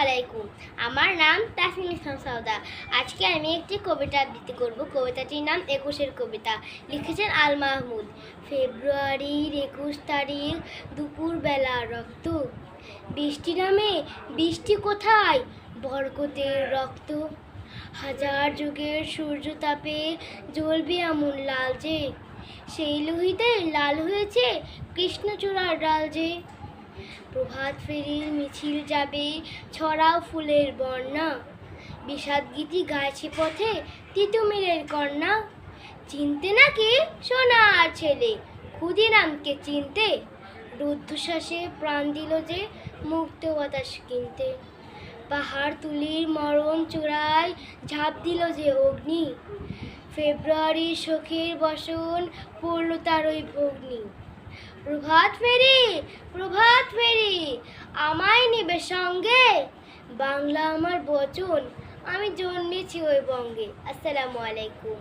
আলাইকুম। আমার নাম তাসমিন ইসলাম সাউদা। আজকে আমি একটি কবিতা আবৃত্তি করব। কবিতাটির নাম ২১-এর কবিতা। লিখেছেন আল মাহমুদ। ফেব্রুয়ারির ২১ তারিখ দুপুরবেলা রক্ত বৃষ্টি নামে, বৃষ্টি কোথায়? বরকতের রক্ত। হাজার যুগের সূর্য তাপে জ্বলবে এমন লাল যে, সেই লোহিতে লাল হয়েছে কৃষ্ণচূড়ার ডাল যে। প্রভাত ফেরির মিছিল যাবে, ছড়াও ফুলের বন্যা, বিষাদ গীতি গাইছে পথে তিতুমিরের কন্যা। চিনতে নাকি সোনার ছেলে, ক্ষুদিরামকে চিনতে? রুদ্ধশ্বাসে প্রাণ দিল যে মুক্ত বাতাস কিনতে। পাহাড় তুলির মরণ চূড়ায় ঝাঁপ দিল যে অগ্নি, ফেব্রুয়ারির শোকের বসন পড়ল তার ওই ভগ্নি। প্রভাত ফেরি, প্রভাত ফেরি, আমায় নেবে সঙ্গে? বাংলা আমার বচন, আমি জন্মেছি ওই বঙ্গে। আসসালামু আলাইকুম।